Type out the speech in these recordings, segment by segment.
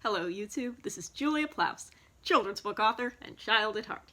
Hello YouTube, this is Julia Plous, children's book author and child at heart.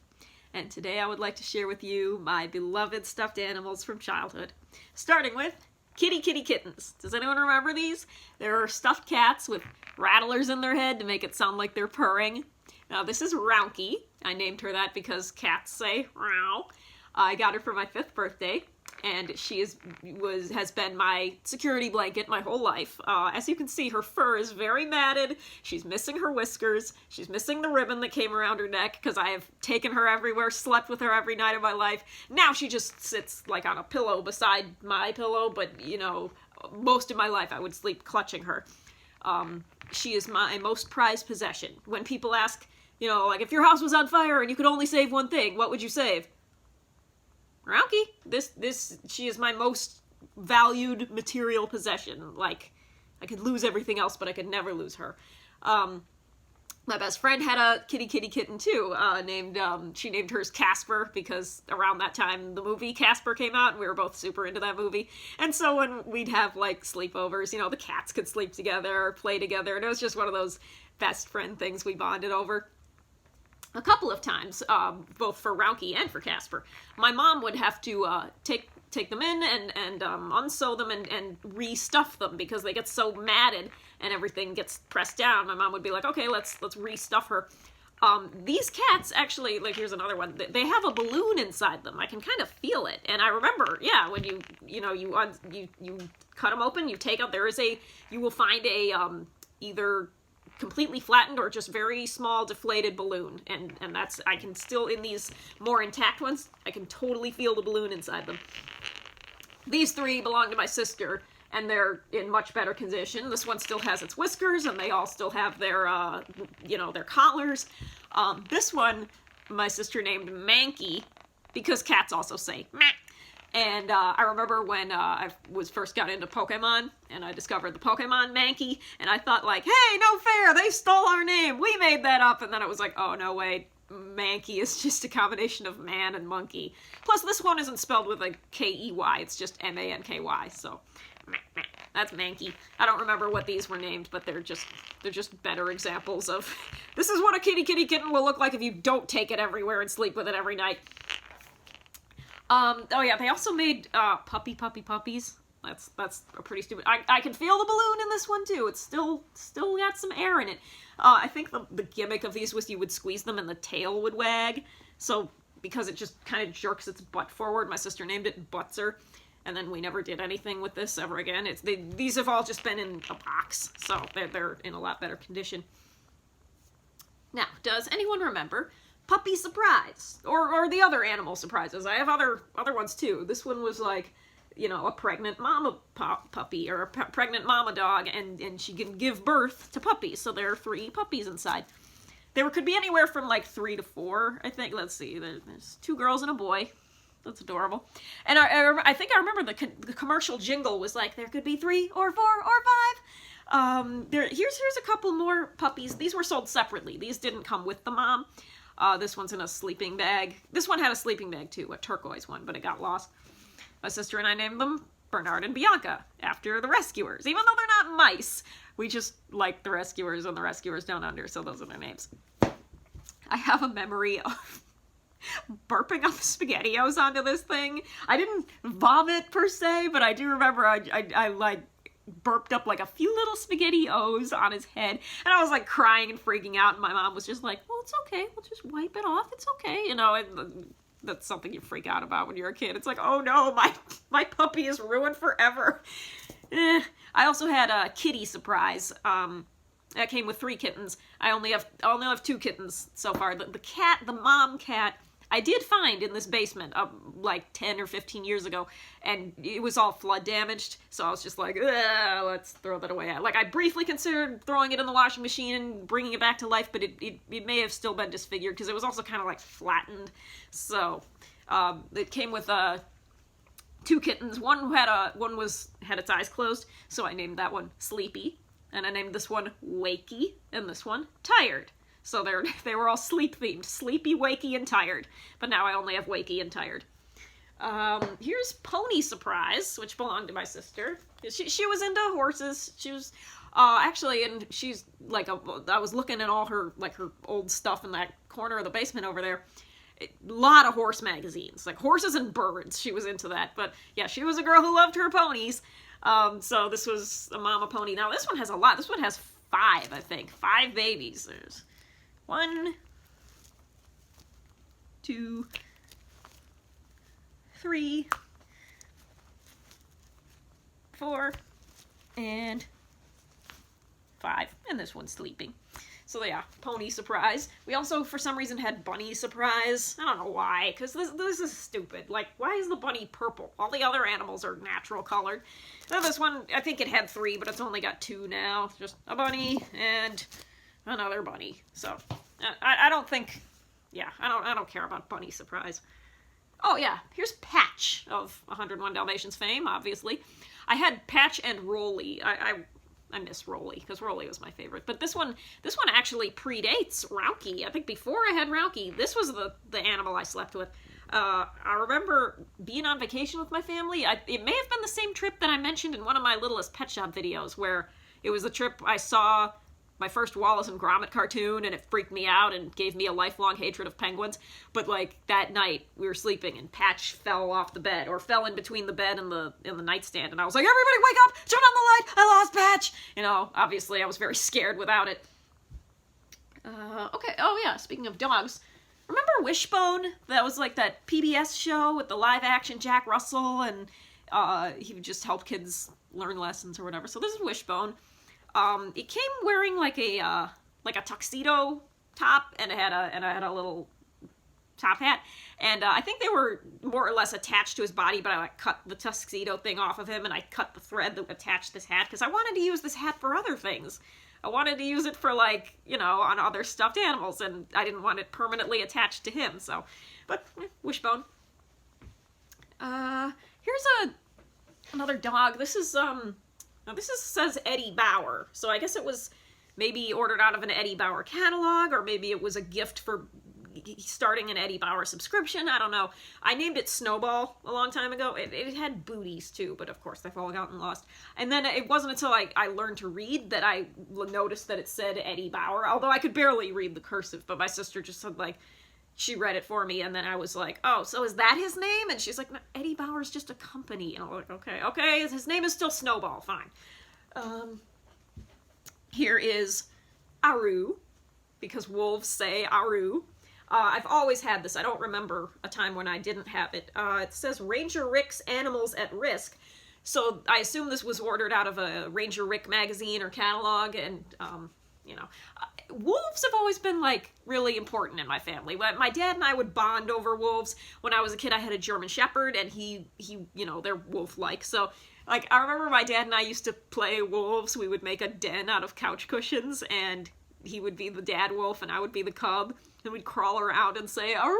And today I would like to share with you my beloved stuffed animals from childhood. Starting with kitty kittens. Does anyone remember these? There are stuffed cats with rattlers in their head to make it sound like they're purring. Now this is Rounky. I named her that because cats say meow. I got her for my 5th birthday. And she has been my security blanket my whole life. As you can see, her fur is very matted. She's missing her whiskers. She's missing the ribbon that came around her neck because I have taken her everywhere, slept with her every night of my life. Now she just sits like on a pillow beside my pillow, but you know, most of my life I would sleep clutching her. She is my most prized possession. When people ask, you know, like if your house was on fire and you could only save one thing, what would you save? Rounky. She is my most valued material possession. Like, I could lose everything else, but I could never lose her. My best friend had a kitty kitten too, she named hers Casper, because around that time the movie Casper came out, and we were both super into that movie. And so when we'd have, like, sleepovers, you know, the cats could sleep together or play together, and it was just one of those best friend things we bonded over. A couple of times, both for Rounky and for Casper. My mom would have to take them in and unsew them and restuff them because they get so matted and everything gets pressed down. My mom would be like, okay, let's restuff her. These cats actually, like, here's another one. They have a balloon inside them. I can kind of feel it. And I remember, yeah, when you cut them open, you take out, you will find a either completely flattened or just very small deflated balloon, and that's, I can still, in these more intact ones, I can totally feel the balloon inside them. These 3 belong to my sister, and they're in much better condition. This one still has its whiskers, and they all still have their, their collars. This one, my sister named Mankey, because cats also say meh. And I remember when I first got into Pokemon, and I discovered the Pokemon Mankey, and I thought, like, hey, no fair, they stole our name, we made that up, and then it was like, oh, no, wait, Mankey is just a combination of man and monkey. Plus, this one isn't spelled with a K-E-Y, it's just M-A-N-K-Y, so that's Mankey. I don't remember what these were named, but they're just better examples of, this is what a kitty kitten will look like if you don't take it everywhere and sleep with it every night. Oh yeah, they also made, puppies. That's a pretty stupid, I can feel the balloon in this one too. It's still got some air in it. I think the gimmick of these was you would squeeze them and the tail would wag. So, because it just kind of jerks its butt forward, my sister named it Butzer. And then we never did anything with this ever again. These have all just been in a box, so they're in a lot better condition. Now, does anyone remember Puppy Surprise, or the other animal surprises? I have other ones too. This one was like, you know, a pregnant mama puppy, or a pregnant mama dog, and she can give birth to puppies, so there are 3 puppies inside. There could be anywhere from like 3 to 4, I think. Let's see, there's 2 girls and a boy. That's adorable. And I think I remember the commercial jingle was like, there could be 3 or 4 or 5. Here's a couple more puppies. These were sold separately. These didn't come with the mom. This one's in a sleeping bag. This one had a sleeping bag too, a turquoise one, but it got lost. My sister and I named them Bernard and Bianca, after the rescuers. Even though they're not mice, we just like the rescuers and the rescuers down under, so those are their names. I have a memory of burping up SpaghettiOs onto this thing. I didn't vomit per se, but I do remember I like burped up like a few little SpaghettiOs on his head, and I was like crying and freaking out, and my mom was just like, well, it's okay, we'll just wipe it off, it's okay, you know. And that's something you freak out about when you're a kid. It's like, oh no, my puppy is ruined forever. I also had a kitty surprise. That came with 3 kittens. I only have 2 kittens so far. The mom cat, I did find in this basement like 10 or 15 years ago, and it was all flood damaged, so I was just like, let's throw that away. Like, I briefly considered throwing it in the washing machine and bringing it back to life, but it may have still been disfigured, because it was also kind of like flattened. So it came with 2 kittens. One had its eyes closed, so I named that one Sleepy, and I named this one Wakey, and this one Tired. So they were all sleep-themed. Sleepy, wakey, and tired. But now I only have wakey and tired. Here's Pony Surprise, which belonged to my sister. She was into horses. She was Actually, and she's like, I was looking at all her, like, her old stuff in that corner of the basement over there. A lot of horse magazines, like horses and birds. She was into that. But yeah, she was a girl who loved her ponies. So this was a mama pony. Now this one has a lot. This one has 5, I think. 5 babies. There's 1, 2, 3, 4, and 5. And this one's sleeping. So yeah, pony surprise. We also, for some reason, had bunny surprise. I don't know why, because this is stupid. Like, why is the bunny purple? All the other animals are natural colored. Now this one, I think it had 3, but it's only got 2 now. Just a bunny and another bunny. So, I don't think, yeah, I don't care about bunny surprise. Oh yeah, here's Patch of 101 Dalmatians fame, obviously. I had Patch and Rolly. I miss Rolly, because Rolly was my favorite. But this one actually predates Rauki. I think before I had Rauki, this was the animal I slept with. I remember being on vacation with my family. It may have been the same trip that I mentioned in one of my Littlest Pet Shop videos, where it was the trip I saw my first Wallace and Gromit cartoon, and it freaked me out and gave me a lifelong hatred of penguins. But like that night, we were sleeping, and Patch fell off the bed, or fell in between the bed and the nightstand, and I was like, "Everybody, wake up! Turn on the light! I lost Patch!" You know, obviously, I was very scared without it. Okay. Oh yeah. Speaking of dogs, remember Wishbone? That was like that PBS show with the live-action Jack Russell, and he would just help kids learn lessons or whatever. So this is Wishbone. It came wearing like a tuxedo top, and it had a little top hat, and I think they were more or less attached to his body, but I like cut the tuxedo thing off of him, and I cut the thread that attached this hat, because I wanted to use this hat for other things. I wanted to use it for, like, you know, on other stuffed animals, and I didn't want it permanently attached to him, so, but, Wishbone. Here's another dog. This is, now this says Eddie Bauer, so I guess it was maybe ordered out of an Eddie Bauer catalog, or maybe it was a gift for starting an Eddie Bauer subscription. I don't know. I named it Snowball a long time ago. It had booties too, but of course they've all gotten lost. And then it wasn't until I learned to read that I noticed that it said Eddie Bauer, although I could barely read the cursive, but my sister just said, like, she read it for me, and then I was like, oh, so is that his name? And she's like, no, Eddie Bauer's just a company. And I'm like, okay, his name is still Snowball, fine. Here is Aru, because wolves say Aru. I've always had this. I don't remember a time when I didn't have it. It says Ranger Rick's Animals at Risk. So I assume this was ordered out of a Ranger Rick magazine or catalog, and, you know, wolves have always been, like, really important in my family. My dad and I would bond over wolves. When I was a kid, I had a German Shepherd, and he you know, they're wolf-like. So, like, I remember my dad and I used to play wolves. We would make a den out of couch cushions, and he would be the dad wolf, and I would be the cub. And we'd crawl around and say, Aru!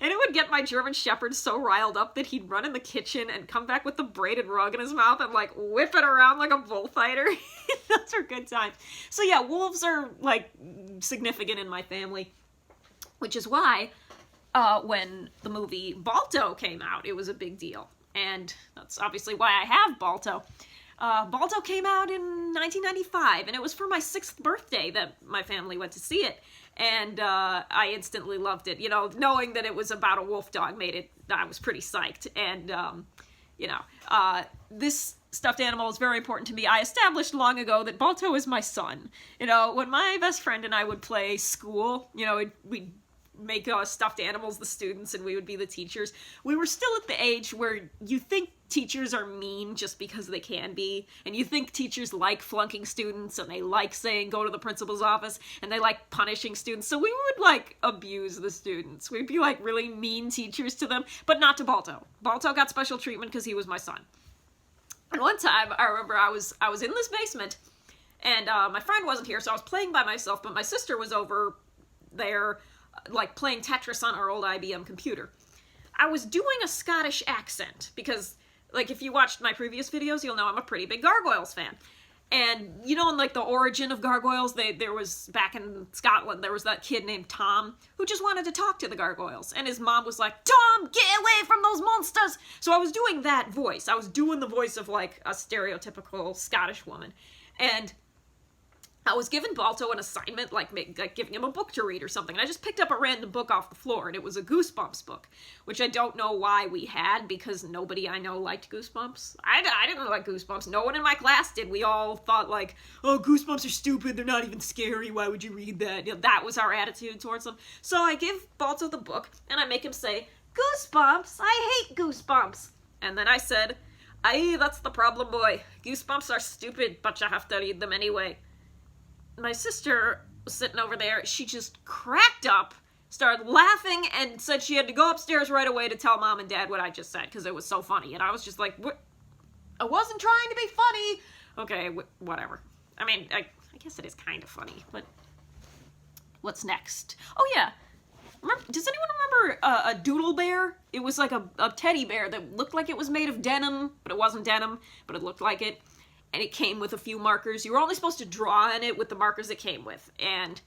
And it would get my German Shepherd so riled up that he'd run in the kitchen and come back with the braided rug in his mouth and, like, whip it around like a bullfighter. Those are good times. So yeah, wolves are, like, significant in my family. Which is why, when the movie Balto came out, it was a big deal. And that's obviously why I have Balto. Balto came out in 1995, and it was for my 6th birthday that my family went to see it. And I instantly loved it. You know, knowing that it was about a wolf dog I was pretty psyched. And, you know, this stuffed animal is very important to me. I established long ago that Balto is my son. You know, when my best friend and I would play school, you know, we'd make stuffed animals the students, and we would be the teachers. We were still at the age where you think teachers are mean just because they can be, and you think teachers like flunking students, and they like saying go to the principal's office, and they like punishing students, so we would, like, abuse the students. We'd be, like, really mean teachers to them, but not to Balto. Balto got special treatment because he was my son. And one time, I remember I was in this basement, and my friend wasn't here, so I was playing by myself, but my sister was over there, like, playing Tetris on our old IBM computer. I was doing a Scottish accent, because, like, if you watched my previous videos, you'll know I'm a pretty big Gargoyles fan. And, you know, in, like, the origin of Gargoyles, there was, back in Scotland, there was that kid named Tom, who just wanted to talk to the Gargoyles. And his mom was like, Tom, get away from those monsters! So I was doing that voice. I was doing the voice of, like, a stereotypical Scottish woman. And I was giving Balto an assignment, like giving him a book to read or something, and I just picked up a random book off the floor, and it was a Goosebumps book, which I don't know why we had, because nobody I know liked Goosebumps. I didn't like Goosebumps. No one in my class did. We all thought, like, oh, Goosebumps are stupid, they're not even scary, why would you read that? You know, that was our attitude towards them. So I give Balto the book, and I make him say, Goosebumps? I hate Goosebumps. And then I said, aye, that's the problem, boy. Goosebumps are stupid, but you have to read them anyway. My sister was sitting over there. She just cracked up, started laughing, and said she had to go upstairs right away to tell Mom and Dad what I just said, because it was so funny. And I was just like, what? I wasn't trying to be funny. Okay, whatever. I mean, I guess it is kind of funny, but what's next? Oh, yeah. Does anyone remember a doodle bear? It was like a teddy bear that looked like it was made of denim, but it wasn't denim, but it looked like it. And it came with a few markers. You were only supposed to draw in it with the markers it came with. And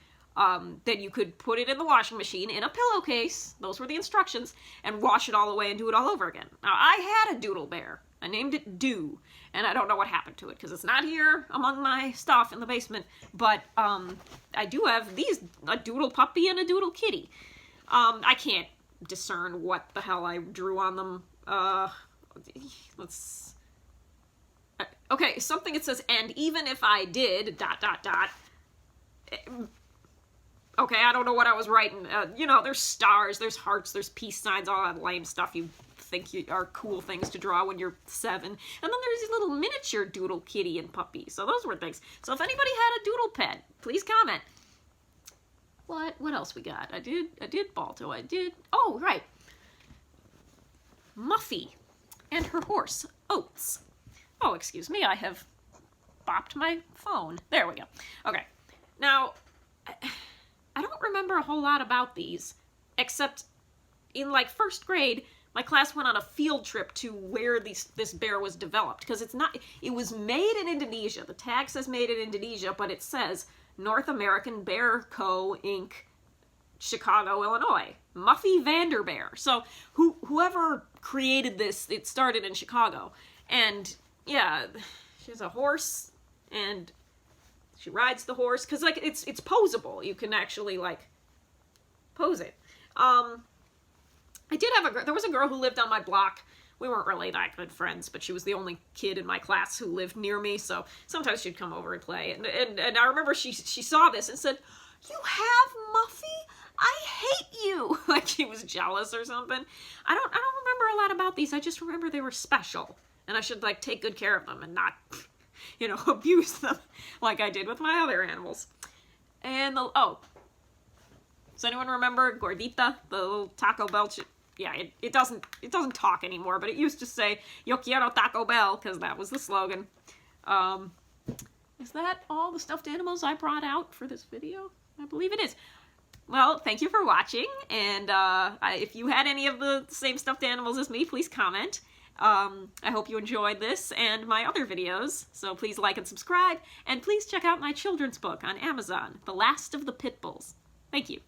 then you could put it in the washing machine in a pillowcase, those were the instructions, and wash it all away and do it all over again. Now, I had a doodle bear. I named it Do, and I don't know what happened to it, because it's not here among my stuff in the basement. But I do have these, a doodle puppy and a doodle kitty. I can't discern what the hell I drew on them. Let's... Okay, something it says, and even if I did, ... Okay, I don't know what I was writing. You know, there's stars, there's hearts, there's peace signs, all that lame stuff you think are cool things to draw when you're 7. And then there's these little miniature doodle kitty and puppy. So those were things. So if anybody had a doodle pet, please comment. What else we got? I did Balto. Oh, right. Muffy and her horse, Oats. Oh, excuse me, I have bopped my phone. There we go. Okay, now, I don't remember a whole lot about these, except in, like, 1st grade, my class went on a field trip to where this bear was developed, because it was made in Indonesia. The tag says made in Indonesia, but it says North American Bear Co., Inc., Chicago, Illinois. Muffy Vanderbear. So, whoever created this, it started in Chicago, and... yeah, she has a horse, and she rides the horse, because, like, it's posable. You can actually, like, pose it. There was a girl who lived on my block. We weren't really that good friends, but she was the only kid in my class who lived near me, so sometimes she'd come over and play. And I remember she saw this and said, "You have Muffy? I hate you!" Like she was jealous or something. I don't remember a lot about these. I just remember they were special. And I should, like, take good care of them and not, you know, abuse them like I did with my other animals. And does anyone remember Gordita, the little Taco Bell? Yeah, it doesn't talk anymore, but it used to say, "Yo quiero Taco Bell," because that was the slogan. Is that all the stuffed animals I brought out for this video? I believe it is. Well, thank you for watching, and if you had any of the same stuffed animals as me, please comment. I hope you enjoyed this and my other videos, so please like and subscribe, and please check out my children's book on Amazon, The Last of the Pitbulls. Thank you.